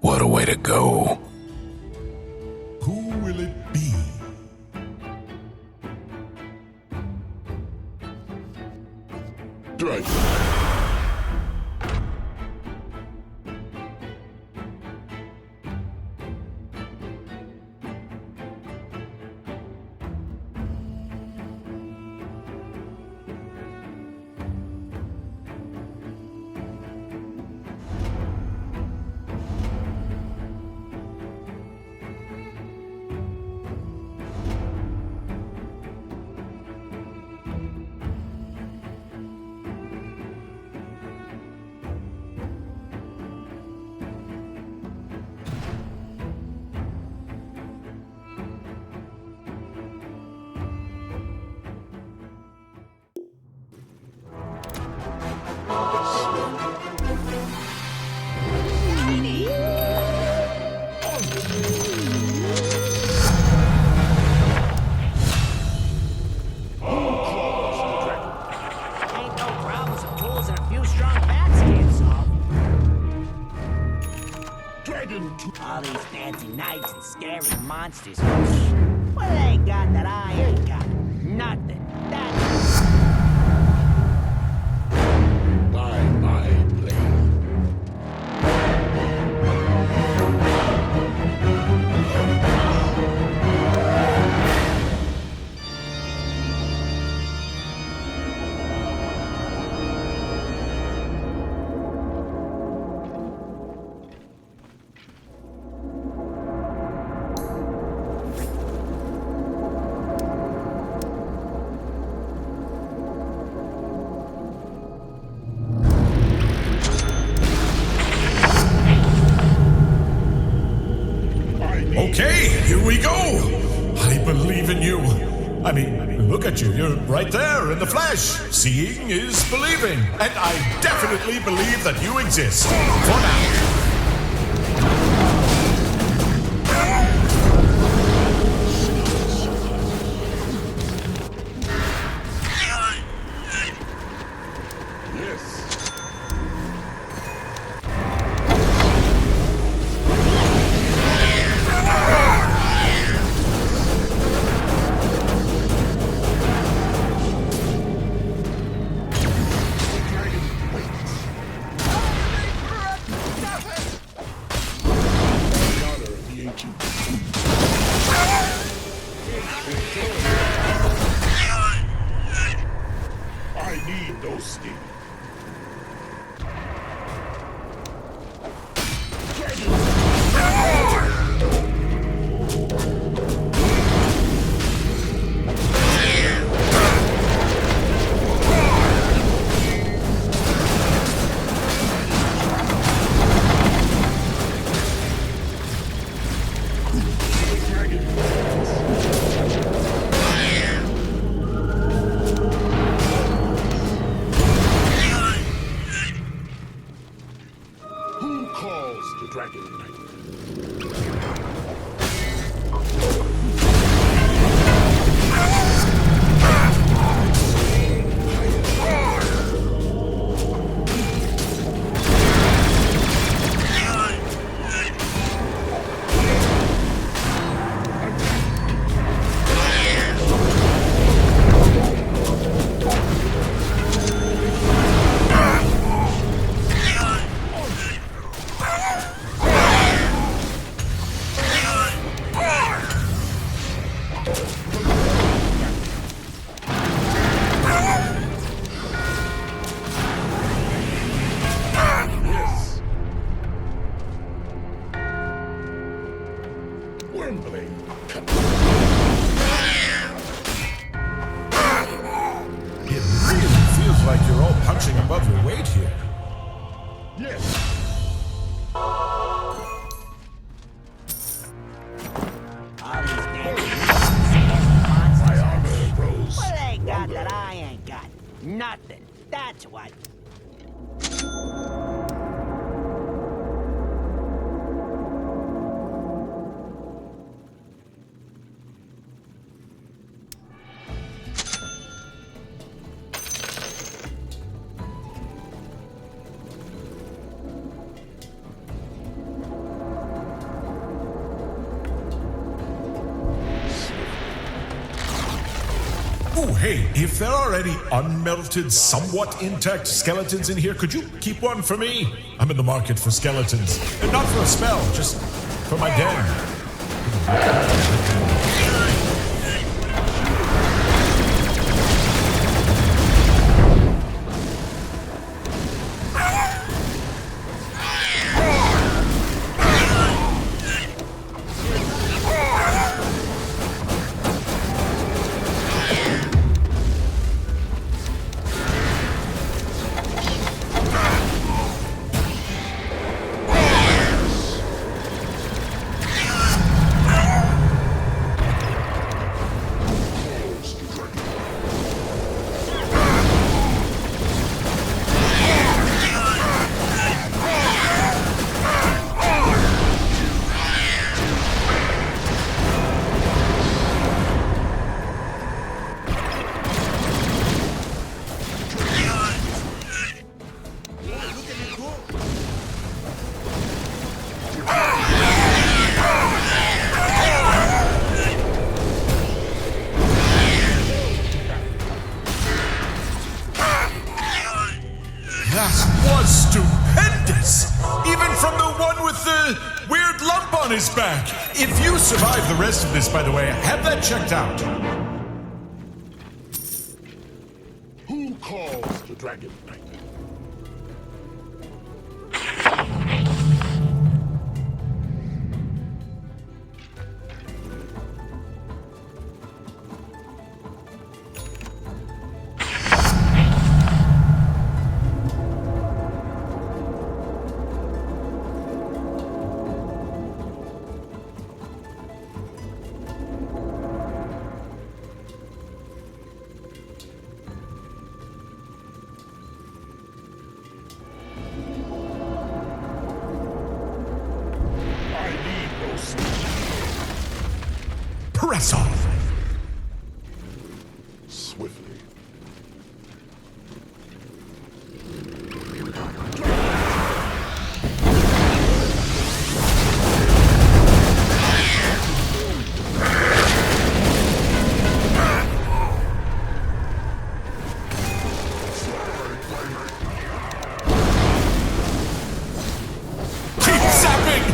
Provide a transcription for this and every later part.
What a way to go. Who will it be? Dragon. All these fancy knights and scary monsters. What they got that I ain't got? Nothing. That's By my blade. Okay, here we go. I believe in you. I mean, look at you. You're right there in the flesh. Seeing is believing. And I definitely believe that you exist. For now. I need those skins. Who calls the Dragon Knight? Wormblade. It really feels like you're all punching above your weight here. Yes. all these fancy knights and scary monsters. My armor grows. What they got stronger. that I ain't got? Nothing. That's what. Hey, if there are any unmelted, somewhat intact skeletons in here, could you keep one for me? I'm in the market for skeletons. And not for a spell, just for my den. His back. If you survive the rest of this, by the way, have that checked out. Who calls the Dragon Knight? Press on. Swiftly. Keep zapping!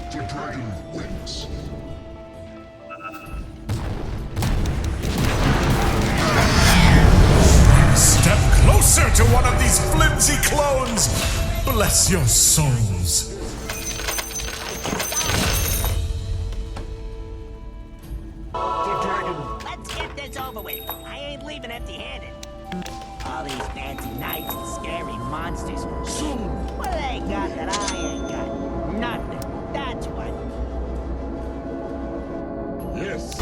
The dragon wins. Step closer to one of these flimsy clones! Bless your souls. The dragon. Let's get this over with. I ain't leaving empty-handed. All these fancy knights and scary monsters. Soon. What do they got that I ain't got? Nothing. That's what. Yes.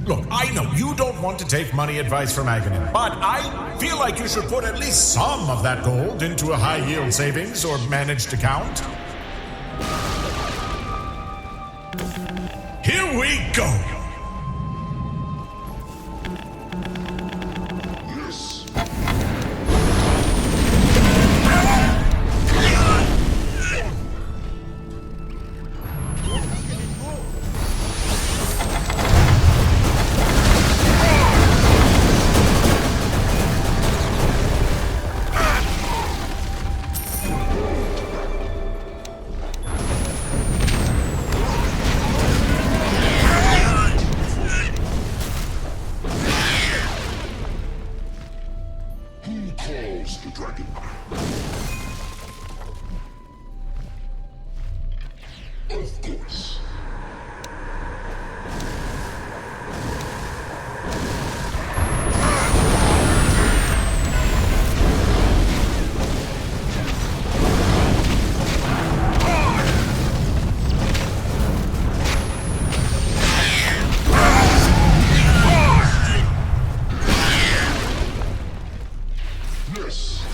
Look, I know you don't want to take money advice from Aghanim, but I feel like you should put at least some of that gold into a high-yield savings or managed account. Here we go! Yes. Of course. Yes.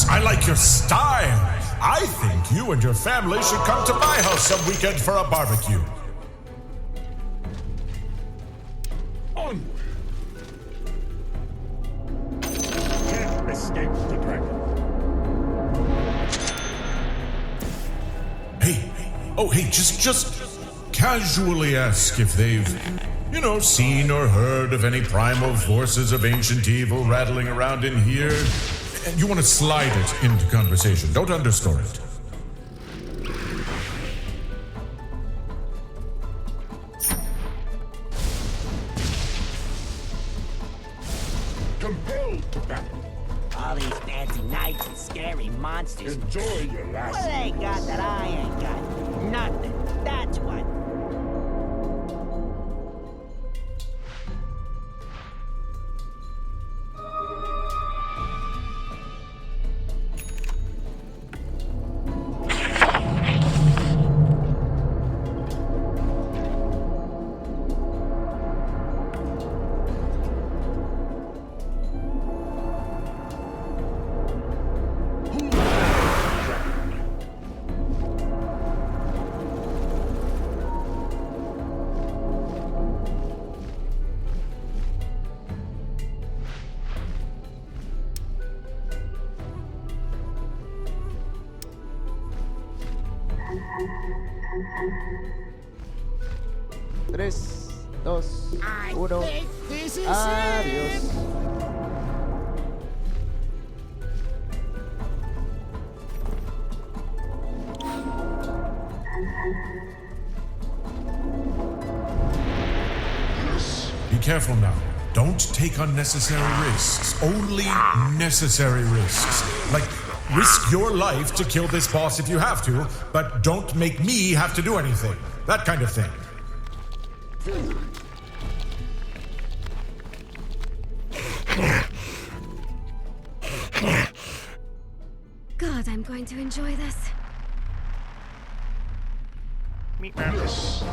I like your style. I think you and your family should come to my house some weekend for a barbecue. Onward. Can't escape the dragon. Hey, just casually ask if they've, seen or heard of any primal forces of ancient evil rattling around in here. And you want to slide it into conversation. Don't underscore it. Compelled to battle. All these fancy knights and scary monsters. Enjoy your last. What they got that I ain't got? Nothing. That's what. Tres, dos, I uno. think this is Adiós. it. Be careful now. Don't take unnecessary risks. Only necessary risks. Like, risk your life to kill this boss if you have to, but don't make me have to do anything. That kind of thing. God, I'm going to enjoy this. Yes.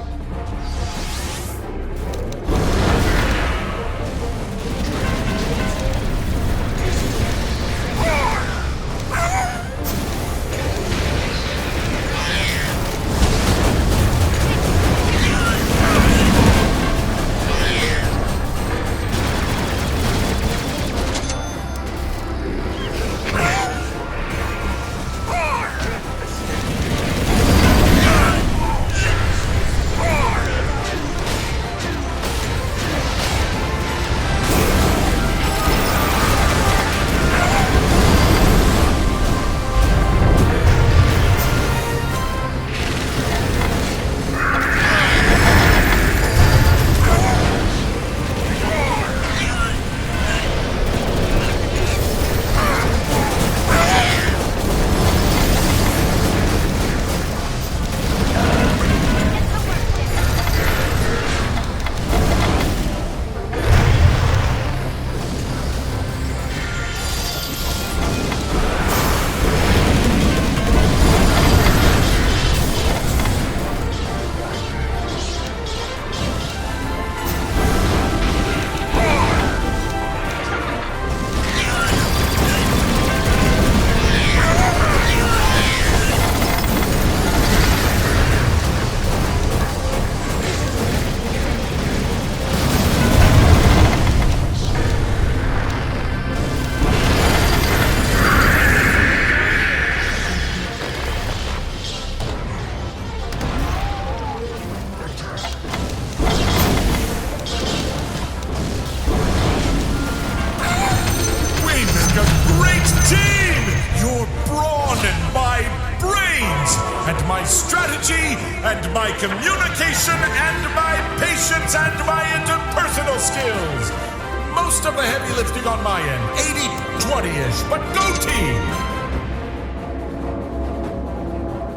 and my communication and my patience and my interpersonal skills. Most of the heavy lifting on my end, 80-20-ish, but go team!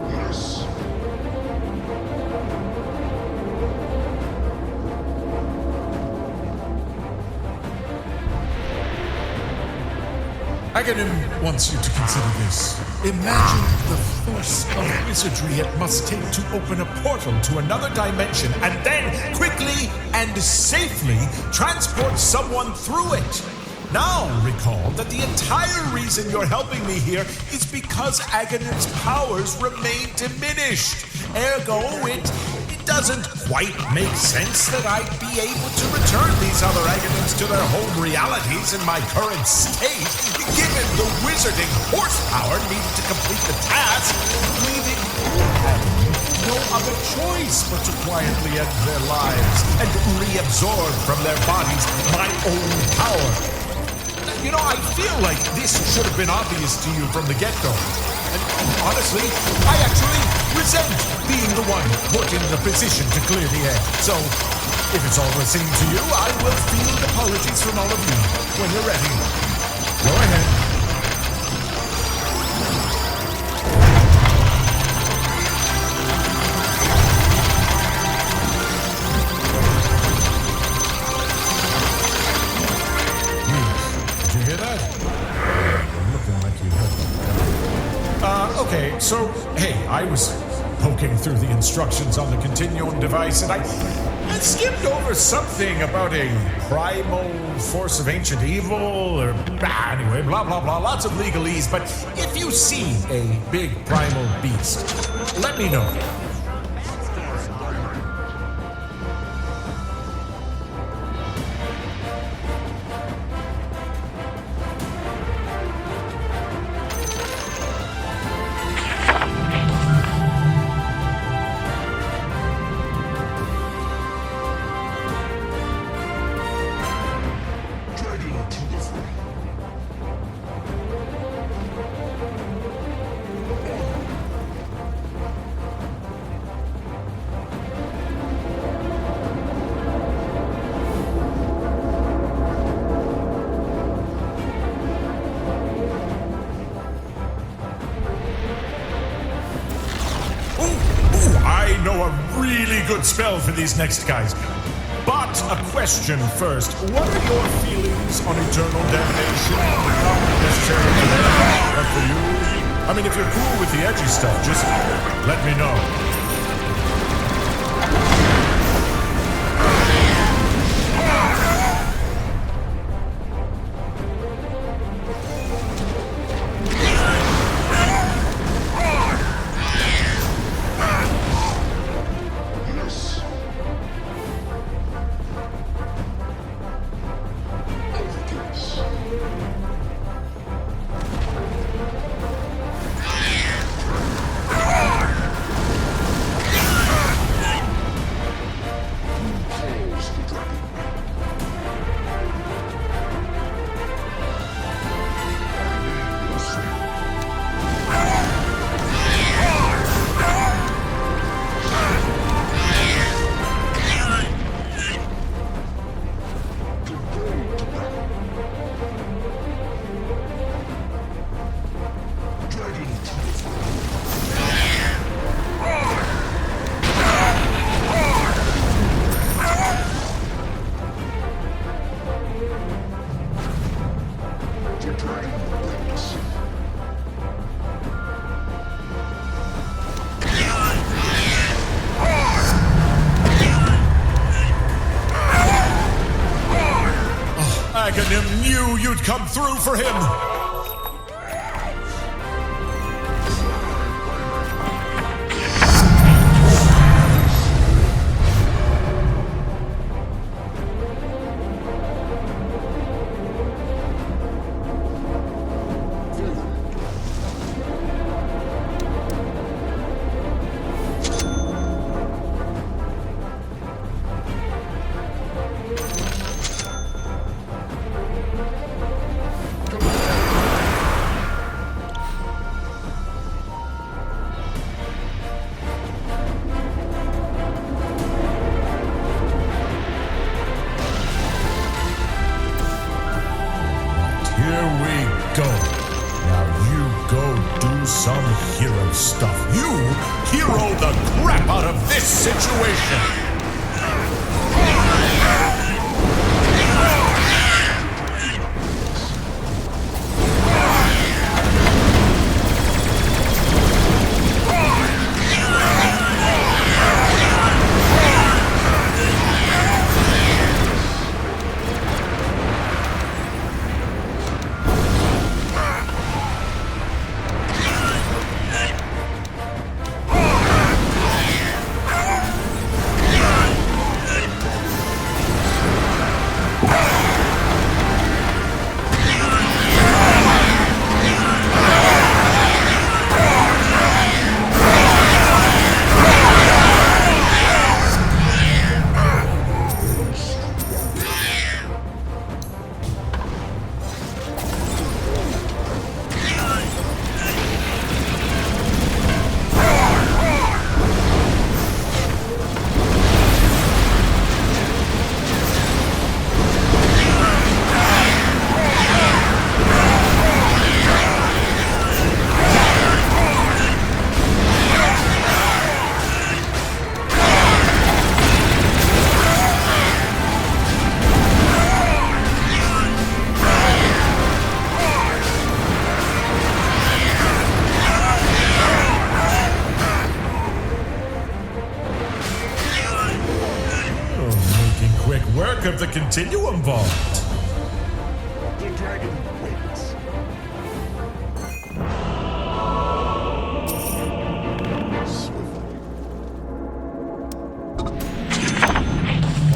Yes. Aghanim wants you to consider this. Imagine the force of wizardry it must take to open a portal to another dimension and then quickly and safely transport someone through it. Now recall that the entire reason you're helping me here is because Aghanim's powers remain diminished. Ergo, it doesn't quite make sense that I'd be able to return these other Aghanims to their home realities in my current state, given the wizarding horsepower needed to complete the task, leaving Aghanim no other choice but to quietly end their lives and reabsorb from their bodies my own power. You know, I feel like this should have been obvious to you from the get-go. And honestly, I actually resent being the one put in the position to clear the air. So, if it's all the same to you, I will field apologies from all of you when you're ready. Go ahead. Did you hear that? Looking like you heard that. Okay, so, hey, I was poking through the instructions on the Continuum device, and I skimmed over something about a primal force of ancient evil, or anyway, blah, blah, blah, lots of legalese, but if you see a big primal beast, let me know. I know a really good spell for these next guys. But a question first. What are your feelings on eternal damnation? Not necessarily today, but for you. I mean, if you're cool with the edgy stuff, just let me know. Aghanim knew you'd come through for him! go. Now you go do some hero stuff. You hero the crap out of this situation. Work of the continuum vault. The dragon waits. Swiftly.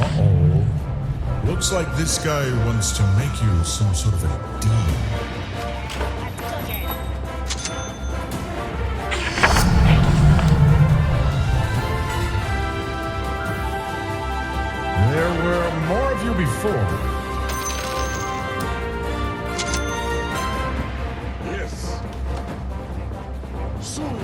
Uh-oh. Looks like this guy wants to make you some sort of a deal. There were more of you before. Yes. Soon.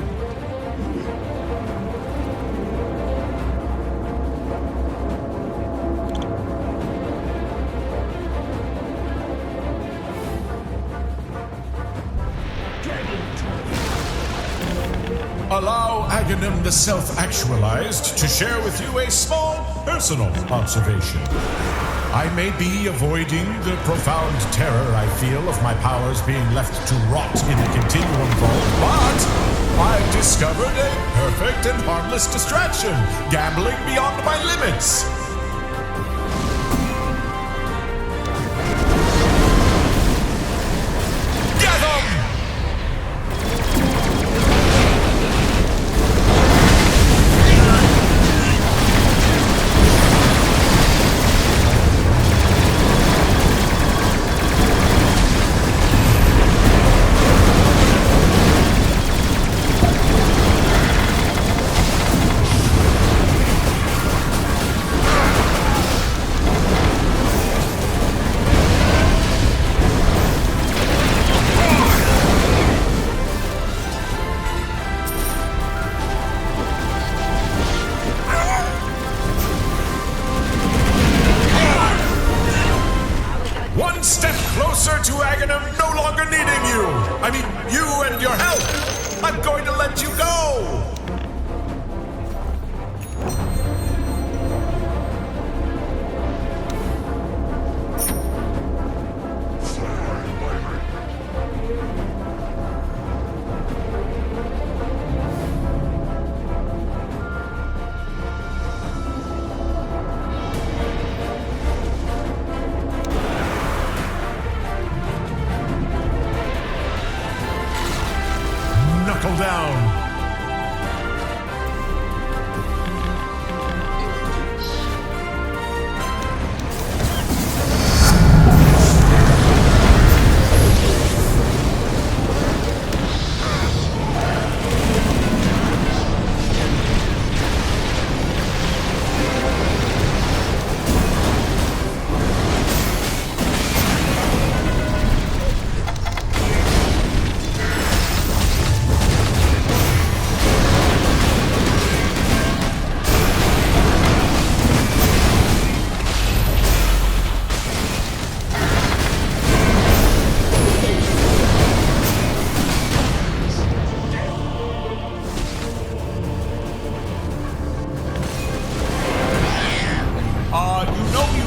Allow Aghanim the Self-Actualized to share with you a small personal observation. I may be avoiding the profound terror I feel of my powers being left to rot in the Continuum Vault, but I've discovered a perfect and harmless distraction, gambling beyond my limits. Get 'em! One step closer to Aghanim no longer needing you. I mean, you and your help. I'm going to let you go. Knuckle down.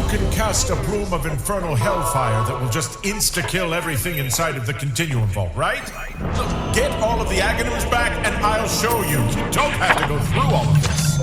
can cast a broom of infernal hellfire that will just insta-kill everything inside of the Continuum Vault, right? Look, get all of the Aghanims back and I'll show you. You don't have to go through all of this.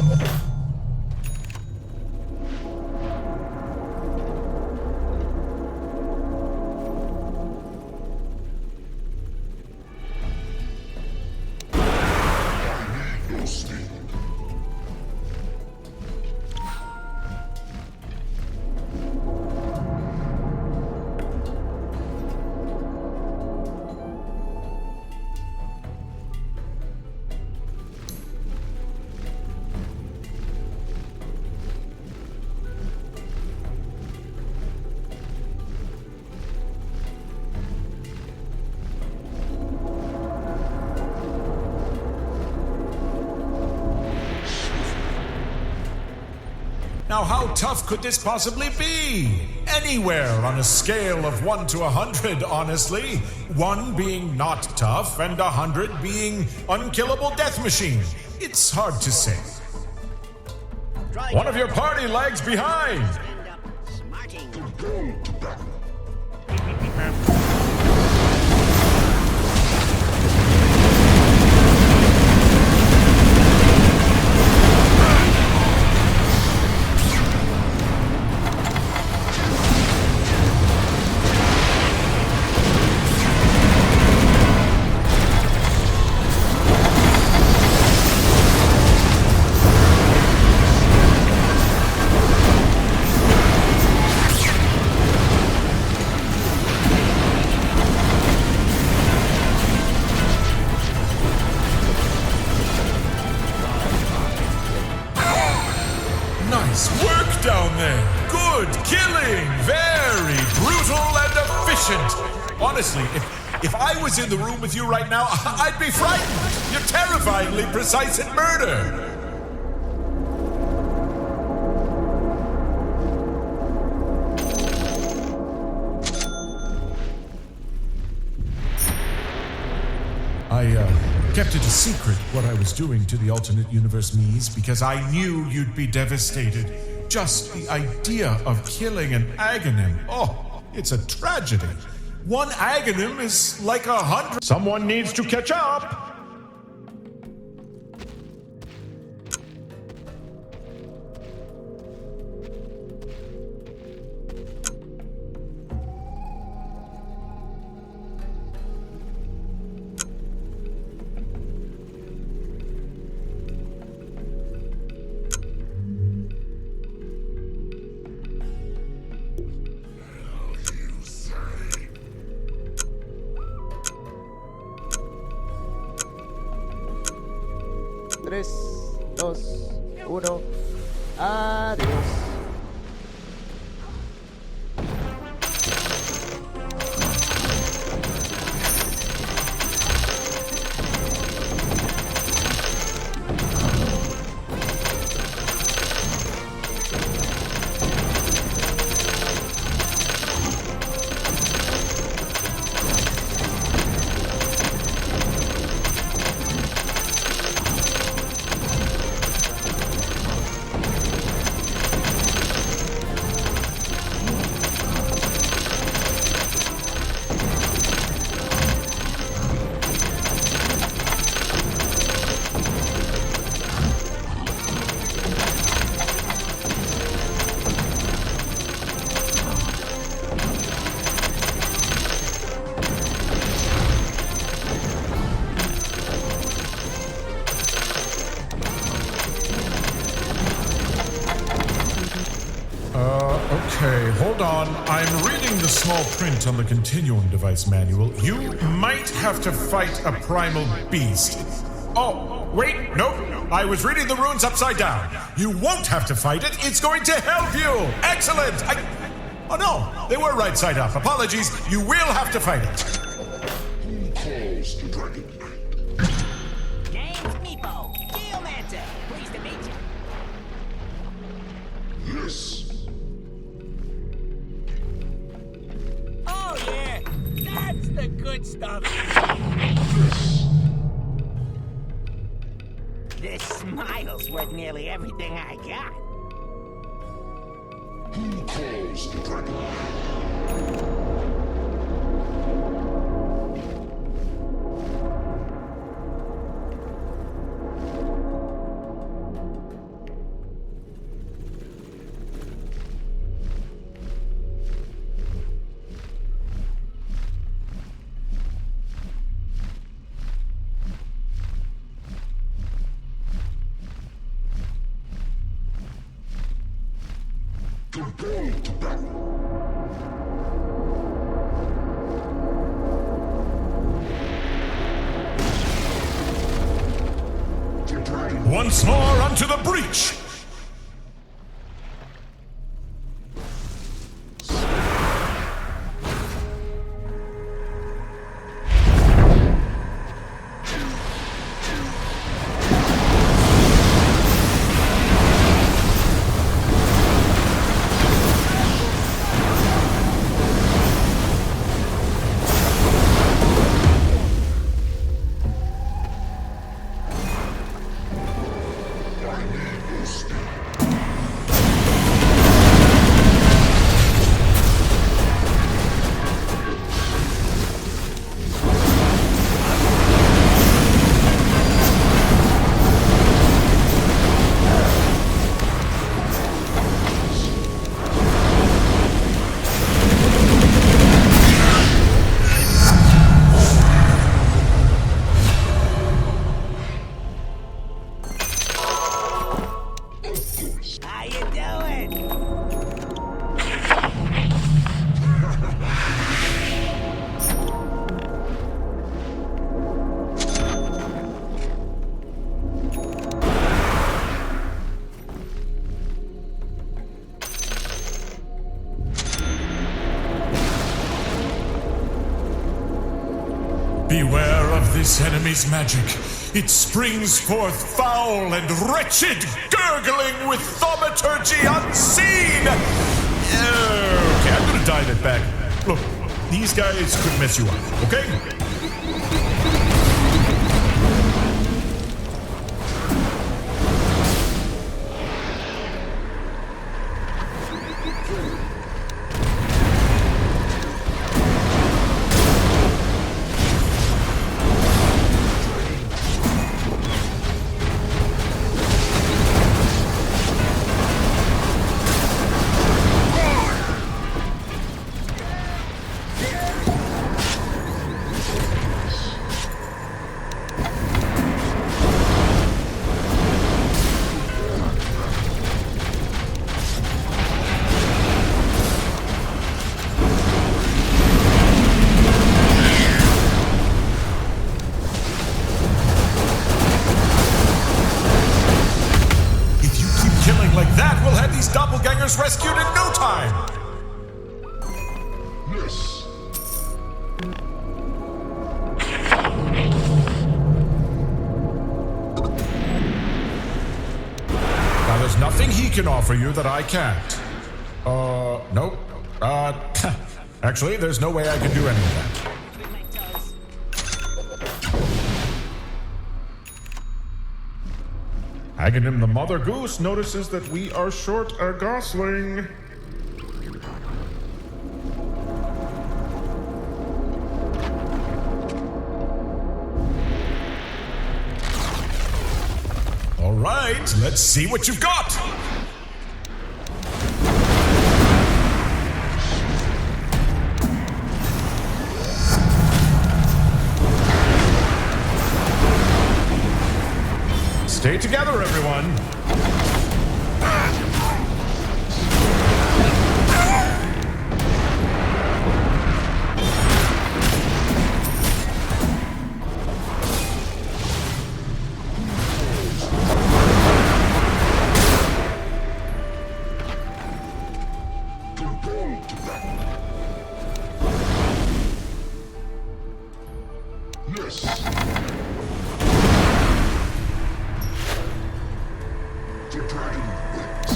Now, how tough could this possibly be? Anywhere on a scale of 1 to 100, honestly. 1 being not tough, and 100 being unkillable death machine. It's hard to say. One of your party lags behind! End up smarting. Go to battle. Nice work down there. Good killing. Very brutal and efficient. Honestly, if I was in the room with you right now, I'd be frightened. You're terrifyingly precise at murder. I kept it a secret what I was doing to the alternate universe Mies because I knew you'd be devastated. Just the idea of killing an Aghanim. Oh, it's a tragedy. 1 Aghanim is like 100. Someone needs to catch up. Tres, dos, uno. Adiós. Okay, hold on. I'm reading the small print on the Continuum device manual. You might have to fight a primal beast. Oh, wait, nope. I was reading the runes upside down. You won't have to fight it. It's going to help you. Excellent. Oh, no. They were right side up. Apologies. You will have to fight it. Who calls the dragon? James Meepo, Geomancer. Pleased to meet you. Yes. Oh, yeah. That's the good stuff. This smile's worth nearly everything I got. Who calls calls the dragon. Compel to battle. The dragon. Once more unto the breach! How you doing? Beware of this enemy's magic. It springs forth foul and wretched, gurgling with thaumaturgy unseen! Okay, I'm gonna dial it back. Look, these guys could mess you up, okay? Like that, we'll have these doppelgangers rescued in no time! Yes. Now, there's nothing he can offer you that I can't. Nope. Actually, there's no way I can do any of that. Aghanim the Mother Goose notices that we are short a gosling. All right, let's see what you've got. Stay together, everyone. Compel to battle. Yes. The dragon wins.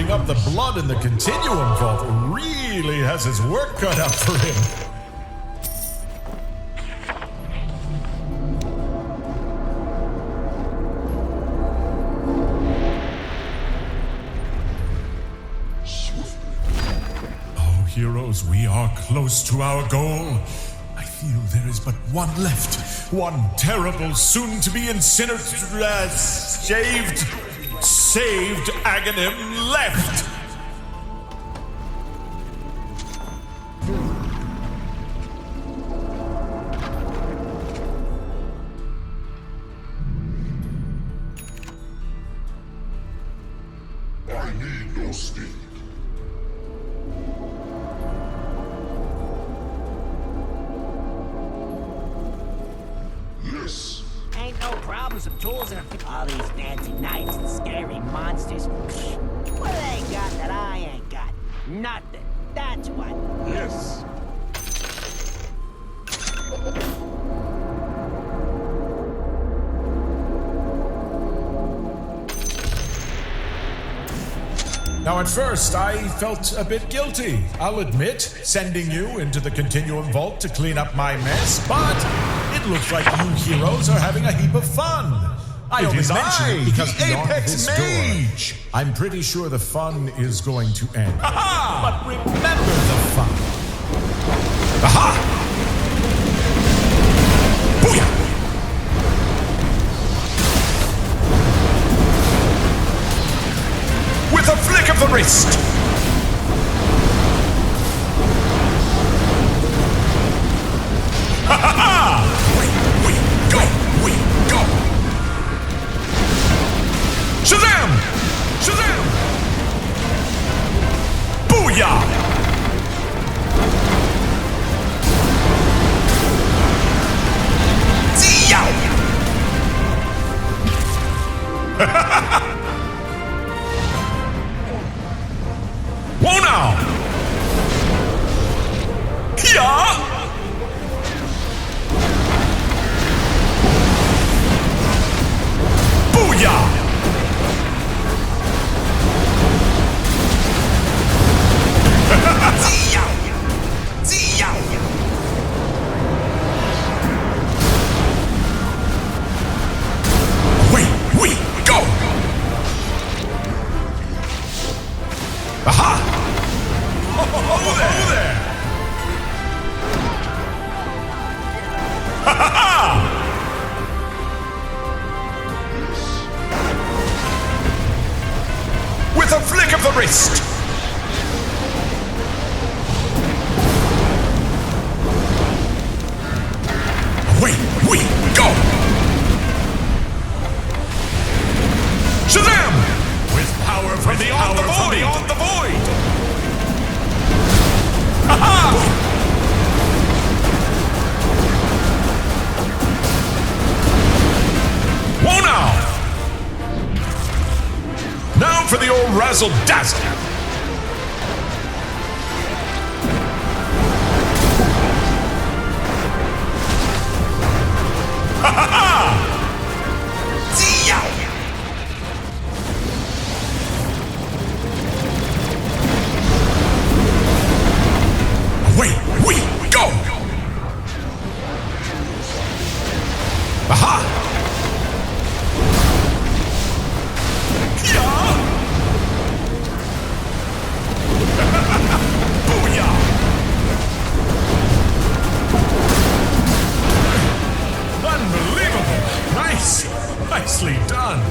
mopping up the blood in the Continuum Vault really has his work cut out for him. Oh, heroes, we are close to our goal. I feel there is but one left. One terrible, soon-to-be incinerated, saved Aghanim left. I need your speed. Yes. Ain't no problems with tools and all these fancy knights and scary monsters. What they got that I ain't got? Nothing. That's what. Yes. Now, at first, I felt a bit guilty, I'll admit, sending you into the Continuum Vault to clean up my mess, but it looks like you heroes are having a heap of fun. I only mention it because the beyond Apex this Mage. door, I'm pretty sure the fun is going to end. But remember the fun. Aha! Booyah! With a flick of the wrist! Ha ha ha! We go! Shazam! Shazam! Booyah! Zee-yow! Ha ha ha! Whoa now! Yeah! Booyah! Zee-yow! Zee-yow! Away we go! Aha! Oh, there! Ha ha ha! With a flick of the wrist! Away we go! Shazam! With power from beyond the void! Ha-ha! Whoa now! Now for the old razzle-dazzle! Ha-ha-ha! Zee-yow! Away we go! Aha! Yeah! Booyah! Unbelievable! Nicely done!